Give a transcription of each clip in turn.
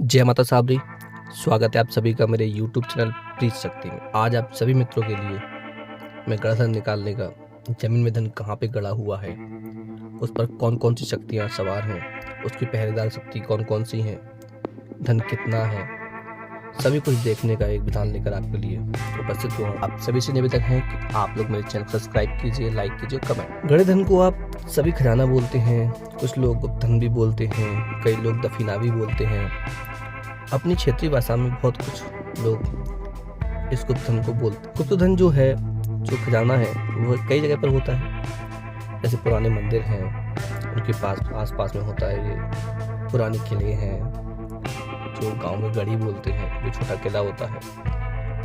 जय माता साबरी। स्वागत है आप सभी का मेरे YouTube चैनल प्रीत शक्ति में। आज आप सभी मित्रों के लिए मैं गड़ा धन निकालने का, जमीन में धन कहाँ पे गड़ा हुआ है, उस पर कौन कौन सी शक्तियाँ सवार हैं, उसकी पहरेदार शक्ति कौन कौन सी हैं, धन कितना है, सभी कुछ देखने का एक विधान लेकर आपके लिए उपस्थित हुआ हूँ। आप सभी से निवेदन है कि आप लोग मेरे चैनल को सब्सक्राइब कीजिए, लाइक कीजिए, कमेंट। गड़े धन को आप सभी खजाना बोलते हैं, कुछ लोग गुप्त धन भी बोलते हैं, कई लोग दफीना भी बोलते हैं। अपनी क्षेत्रीय भाषा में बहुत कुछ लोग इस गुप्त धन को बोलते हैं। गुप्त धन जो है, जो खजाना है, वो कई जगह पर होता है। जैसे पुराने मंदिर हैं, उनके आस पास में होता है। ये पुराने किले हैं, जो गांव में गढ़ी बोलते हैं, जो छोटा किला होता है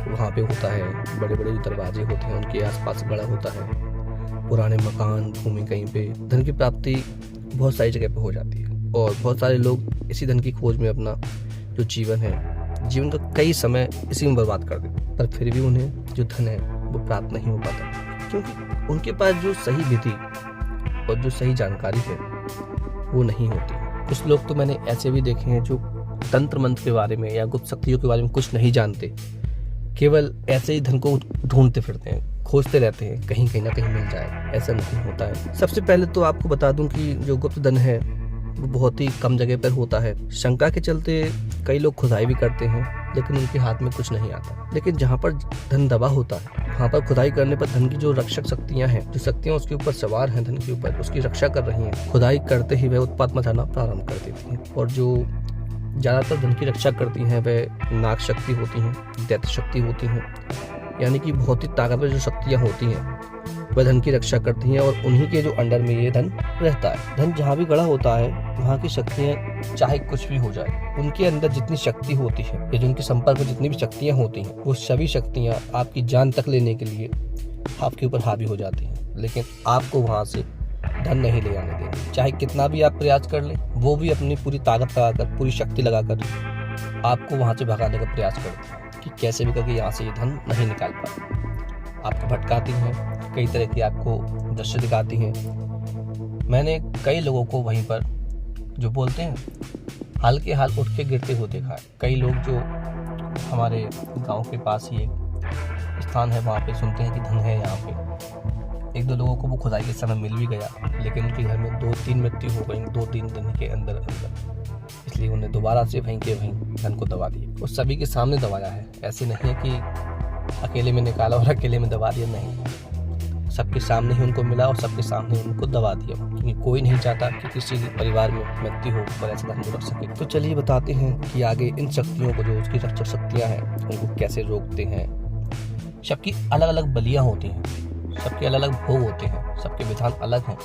वहाँ पे होता है। बड़े बड़े जो दरवाजे होते हैं उनके आसपास गढ़ा होता है। पुराने मकान, भूमि, कहीं पे धन की प्राप्ति बहुत सारी जगह पे हो जाती है और बहुत सारे लोग इसी धन की खोज में अपना जो जीवन है, जीवन का कई समय इसी में बर्बाद कर देते, पर फिर भी उन्हें जो धन है वो प्राप्त नहीं हो पाता, क्योंकि उनके पास जो सही विधि और जो सही जानकारी है वो नहीं होती। कुछ लोग तो मैंने ऐसे भी देखे हैं जो तंत्र मंत्र के बारे में या गुप्त शक्तियों के बारे में कुछ नहीं जानते, केवल ऐसे ही धन को ढूंढते फिरते हैं, खोजते रहते हैं, कहीं कहीं ना कहीं मिल जाए। ऐसा नहीं होता है। सबसे पहले तो आपको बता दूं कि जो गुप्त धन है वो बहुत ही कम जगह पर होता है। शंका के चलते कई लोग खुदाई भी करते हैं, लेकिन उनके हाथ में कुछ नहीं आता। लेकिन जहाँ पर धन दबा होता है, वहाँ पर खुदाई करने पर धन की जो रक्षक शक्तियाँ हैं, जो शक्तियाँ उसके ऊपर सवार हैं, धन के ऊपर उसकी रक्षा कर रही हैं, खुदाई करते ही वह उत्पात मचाना प्रारंभ कर देती हैं। और जो ज़्यादातर धन की रक्षा करती हैं वह नाग शक्ति होती हैं, दैत्य शक्ति होती हैं, यानी कि बहुत ही ताकतवर जो शक्तियाँ होती हैं वह धन की रक्षा करती हैं और उन्हीं के जो अंडर में ये धन रहता है। धन जहाँ भी गड़ा होता है वहाँ की शक्तियाँ चाहे कुछ भी हो जाए, उनके अंदर जितनी शक्ति होती है या जिनके संपर्क में जितनी भी शक्तियाँ होती हैं, वो सभी शक्तियाँ आपकी जान तक लेने के लिए आपके ऊपर हावी हो जाती हैं। लेकिन आपको वहाँ से धन नहीं ले आने देंगे, चाहे कितना भी आप प्रयास कर लें, वो भी अपनी पूरी ताकत लगाकर, पूरी शक्ति लगाकर आपको वहाँ से भगाने का प्रयास करते हैं कि कैसे भी करके यहाँ से ये धन नहीं निकाल पाए। आपको भटकाती हैं, कई तरह की आपको दृश्य दिखाती हैं। मैंने कई लोगों को वहीं पर जो बोलते हैं हाल के हाल उठ के गिरते हुए देखा है। कई लोग जो हमारे गाँव के पास ही एक स्थान है, वहाँ पे सुनते हैं कि धन है यहाँ पे। एक दो लोगों को वो खुदाई के समय मिल भी गया, लेकिन उनके घर में 2-3 मृत्यु हो गई 2-3 दिन के अंदर, इसलिए उन्हें दोबारा से वहीं के वहीं धन को दबा दिया। और सभी के सामने दबाया है, ऐसे नहीं है कि अकेले में निकाला और अकेले में दबा दिया, नहीं, सबके सामने ही उनको मिला और सबके सामने उनको दबा दिया, क्योंकि कोई नहीं चाहता कि किसी परिवार में मृत्यु हो और ऐसा धन को रख सके। तो चलिए बताते हैं कि आगे इन शक्तियों को, जो उसकी रक्षक शक्तियाँ हैं, उनको कैसे रोकते हैं। सबकी अलग अलग बलियाँ होती हैं, सबके अलग अलग भोग होते हैं, सबके विधान अलग हैं।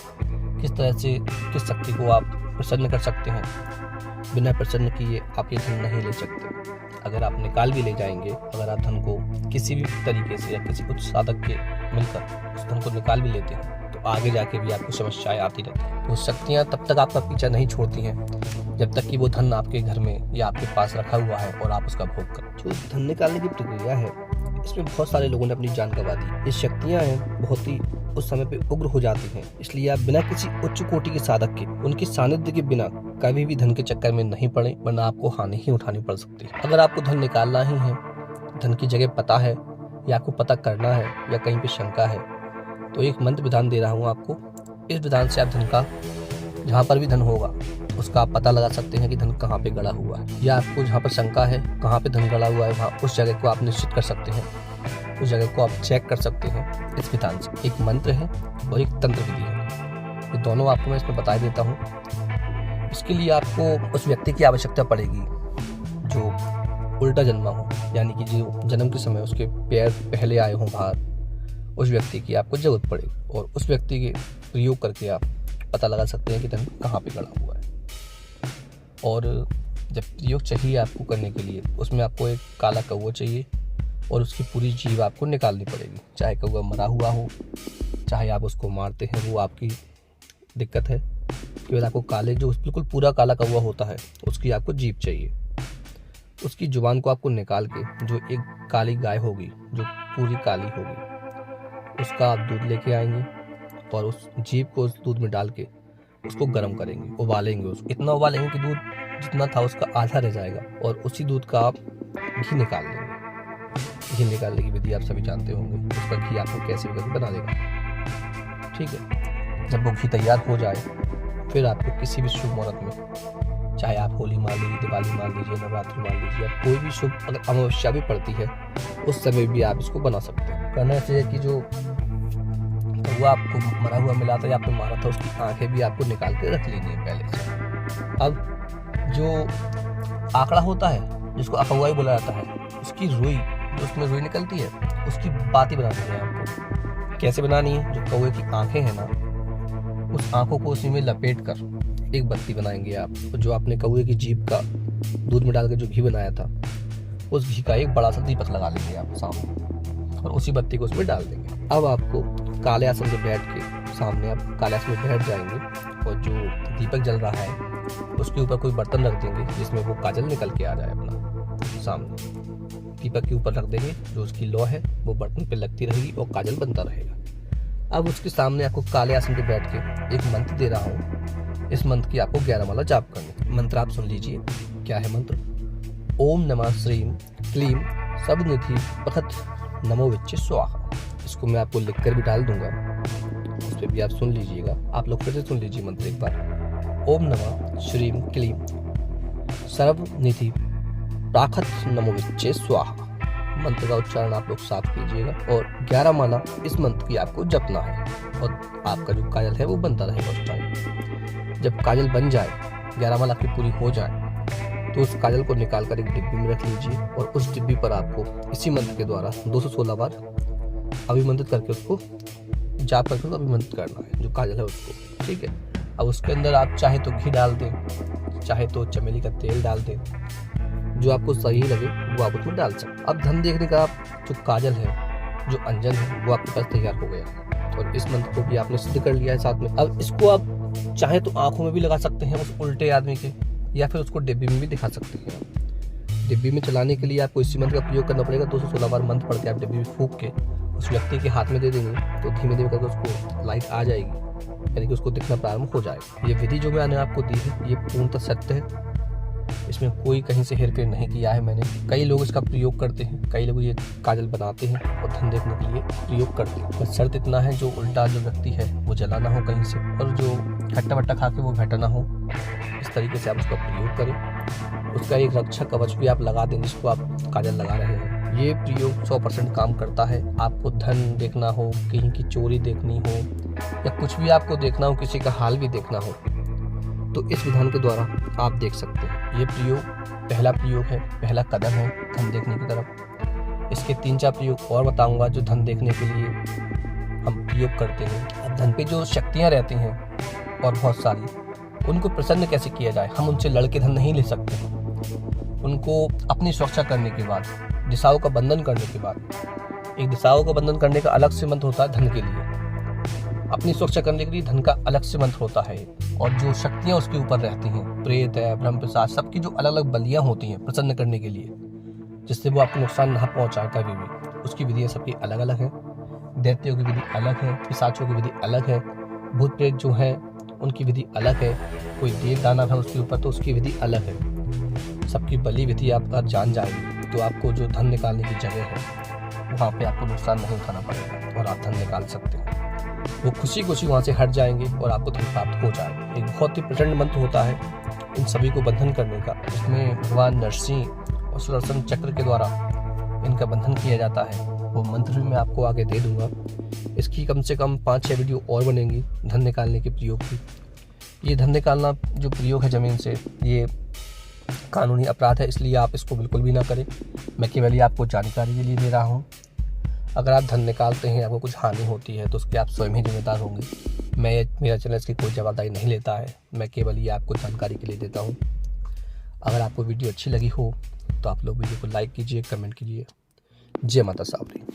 किस तरह से किस शक्ति को आप प्रसन्न कर सकते हैं, बिना प्रसन्न किए आप ये धन नहीं ले सकते। अगर आप निकाल भी ले जाएंगे, अगर आप धन को किसी भी तरीके से या किसी कुछ साधक के मिलकर उस धन को निकाल भी लेते हैं, तो आगे जाके भी आपको समस्याएं आती रहती हैं। वो शक्तियाँ तब तक आपका पीछा नहीं छोड़ती हैं जब तक कि वो धन आपके घर में या आपके पास रखा हुआ है और आप उसका भोग करें। जो धन निकालने की प्रक्रिया है, इसमें बहुत सारे लोगों ने अपनी जान गंवा दी। ये शक्तियाँ हैं बहुत ही उस समय पे उग्र हो जाती हैं, इसलिए आप बिना किसी उच्च कोटि के साधक के, उनके सानिध्य के बिना कभी भी धन के चक्कर में नहीं पड़े, वरना आपको हानि ही उठानी पड़ सकती है। अगर आपको धन निकालना ही है, धन की जगह पता है या आपको पता करना है या कहीं पे शंका है, तो एक मंत्र विधान दे रहा हूँ आपको। इस विधान से आप धन का, जहाँ पर भी धन होगा उसका आप पता लगा सकते हैं कि धन कहाँ पे गड़ा हुआ है, या आपको जहाँ पर शंका है कहाँ पे धन गड़ा हुआ है, वहाँ उस जगह को आप निश्चित कर सकते हैं, उस जगह को आप चेक कर सकते हैं इस विधान से। एक मंत्र है और एक तंत्र विधि है, ये दोनों आपको मैं इसमें बता देता हूँ। इसके लिए आपको उस व्यक्ति की आवश्यकता पड़ेगी जो उल्टा जन्मा हो, यानी कि जो जन्म के समय उसके पैर पहले आए हों बाहर, उस व्यक्ति की आपको जरूरत पड़ेगी। और उस व्यक्ति के प्रयोग करके आप पता लगा सकते हैं कि धन कहाँ पे गड़ा हुआ है। और जब प्रयोग चाहिए आपको करने के लिए, उसमें आपको एक काला कौवा चाहिए और उसकी पूरी जीभ आपको निकालनी पड़ेगी। चाहे कौवा मरा हुआ हो, चाहे आप उसको मारते हैं, वो आपकी दिक्कत है। केवल आपको काले, जो बिल्कुल पूरा काला कौवा होता है, उसकी आपको जीभ चाहिए। उसकी जुबान को आपको निकाल के, जो एक काली गाय होगी जो पूरी काली होगी, उसका आप दूध लेके आएंगे और उस जीभ को उस दूध में डाल के उसको गर्म करेंगे, उबालेंगे उसको, इतना उबालेंगे कि दूध जितना था उसका आधा रह जाएगा, और उसी दूध का आप घी निकाल लेंगे। घी निकालने की विधि आप सभी जानते होंगे, उसका घी आपको कैसे भी बना देगा। ठीक है, जब वो घी तैयार हो जाए फिर आपको किसी भी शुभ मुहूर्त में, चाहे आप होली मान लीजिए, दिवाली मान लीजिए, नवरात्रि मान लीजिए, या कोई भी शुभ अगर अमावस्या भी पड़ती है उस समय भी आप इसको बना सकते हैं। करना चाहिए कि जो कौवा आपको मरा हुआ मिला था या आपने मारा था उसकी आंखें भी आपको निकाल के रख लेनी है पहले से। अब जो आंकड़ा होता है जिसको अकौवा बोला जाता है, उसकी रुई, जो उसमें रुई निकलती है, उसकी बाती बनानी है आपको। कैसे बनानी है? जो कौवे की आंखें हैं ना, उस आंखों को उसी में लपेट कर एक बत्ती बनाएंगे आप। जो आपने कौवे की जीभ का दूध में डाल के जो घी बनाया था, उस घी का एक बड़ा सा दीपक लगा लेंगे आप सामने, और उसी बत्ती को उसमें डाल देंगे। अब आपको काले आसन पे बैठ के, सामने आप काले आसन में बैठ जाएंगे, और जो दीपक जल रहा है उसके ऊपर कोई बर्तन रख देंगे जिसमें वो काजल निकल के आ जाए अपना सामने। दीपक के ऊपर रख देंगे, जो उसकी लौ है वो बर्तन पे लगती रहेगी और काजल बनता रहेगा। अब उसके सामने आपको काले आसन पे बैठ के एक मंत्र दे रहा हूँ, इस मंत्र की आपको 11 माला जाप करनी। मंत्र आप सुन लीजिए, क्या है मंत्र? ओम नमः श्रीम क्लीम सर्वनिधि प्रखत नमो विच्चे स्वाहा। इसको मैं आपको लिख कर भी डाल दूंगा, उस पर भी आप सुन लीजिएगा। आप लोग फिर से सुन लीजिए मंत्र एक बार। ओम नमः श्रीम क्लीम सर्वनिधि प्रखत नमो विच्चे स्वाहा। मंत्र का उच्चारण आप लोग साफ कीजिएगा, और 11 माला इस मंत्र की आपको जपना है, और आपका जो काजल है वो बनता रहेगा उस टाइम। जब काजल बन जाए, 11 माला आपकी पूरी हो जाए, तो उस काजल को निकाल कर एक डिब्बी में रख लीजिए, और उस डिब्बी पर आपको इसी मंत्र के द्वारा 216 बार अभिमंत्रित करके उसको जाप करके अभिमंत्रित करना है, जो काजल है उसको। ठीक है, अब उसके अंदर आप चाहे तो घी डाल दें, चाहे तो चमेली का तेल डाल दें, जो आपको सही लगे वो आप उसमें डाल सकते। अब धन देखने का आप जो काजल है, जो अंजन है, वो आपके पास तैयार हो गया, और इस मंत्र को भी आपने सिद्ध कर लिया है साथ में। अब इसको आप चाहे तो आंखों में भी लगा सकते हैं उस उल्टे आदमी के, या फिर उसको डिब्बी में भी दिखा सकते हैं। डिब्बी में चलाने के लिए आपको इसी मंत्र का प्रयोग करना पड़ेगा। 216 बार मंत्र पढ़ के आप डिब्बी में फूंक के उस व्यक्ति के हाथ में दे देंगे, तो धीमे धीमे करके उसको लाइट आ जाएगी, यानी कि उसको दिखना प्रारंभ हो जाएगा। ये विधि जो मैंने आपको दी है ये पूर्णतः सत्य है, इसमें कोई कहीं से हेरफेर नहीं किया है मैंने। कई लोग इसका प्रयोग करते हैं, कई लोग ये काजल बनाते हैं और धन देखने के लिए प्रयोग करते हैं। बस शर्त इतना है, जो उल्टा जो व्यक्ति है वो जला ना हो कहीं से, और जो खट्टा वट्टा खा के वो घटा ना हो, इस तरीके से आप उसका प्रयोग करें। उसका एक रक्षा कवच भी आप लगा दें जिसको आप काजल लगा रहे हैं। ये प्रयोग 100% काम करता है। आपको धन देखना हो, कहीं की चोरी देखनी हो, या कुछ भी आपको देखना हो, किसी का हाल भी देखना हो, तो इस विधान के द्वारा आप देख सकते हैं। ये प्रयोग पहला प्रयोग है, पहला कदम है धन देखने की तरफ। इसके 3-4 प्रयोग और बताऊंगा जो धन देखने के लिए हम प्रयोग करते हैं। अब धन पे जो शक्तियां रहती हैं और बहुत सारी, उनको प्रसन्न कैसे किया जाए। हम उनसे लड़के धन नहीं ले सकते। उनको अपनी सुरक्षा करने के बाद, दिशाओं का बंधन करने के बाद, एक दिशाओं का बंधन करने का अलग से मंत्र होता है धन के लिए, अपनी सुरक्षा करने के लिए धन का अलग से मंत्र होता है। और जो शक्तियां उसके ऊपर रहती हैं, प्रेत है, ब्रह्म पिशाच, सबकी जो अलग अलग बलियां होती हैं प्रसन्न करने के लिए, जिससे वो आपको नुकसान ना पहुंचाए कभी भी, उसकी विधियां सबकी अलग अलग हैं। दैत्यों की विधि अलग है, पिशाचों की विधि अलग है, भूत प्रेत जो है उनकी विधि अलग है, कोई देव दानव है उसके ऊपर तो उसकी विधि अलग है। सबकी बलि विधि आप अगर जान जाएंगे तो आपको जो धन निकालने की जगह है वहाँ पे आपको नुकसान नहीं उठाना पड़ेगा, और आप धन निकाल सकते हैं। वो खुशी खुशी वहाँ से हट जाएंगे और आपको धन प्राप्त हो जाएगा। एक बहुत ही प्रचंड मंत्र होता है इन सभी को बंधन करने का। इसमें भगवान नरसिंह और सुदर्शन चक्र के द्वारा इनका बंधन किया जाता है। वो मंत्र भी मैं आपको आगे दे दूंगा। इसकी कम से कम 5-6 वीडियो और बनेंगी धन निकालने के प्रयोग की। ये धन निकालना जो प्रयोग है ज़मीन से, ये कानूनी अपराध है, इसलिए आप इसको बिल्कुल भी ना करें। मैं केवल ये आपको जानकारी के लिए दे रहा हूँ। अगर आप धन निकालते हैं, आपको कुछ हानि होती है तो उसके आप स्वयं ही जिम्मेदार होंगे। मेरा चैनल इसकी कोई जवाबदारी नहीं लेता है, मैं केवल ये आपको जानकारी के लिए देता हूँ। अगर आपको वीडियो अच्छी लगी हो तो आप लोग वीडियो को लाइक कीजिए, कमेंट कीजिए। जय माता सावरी।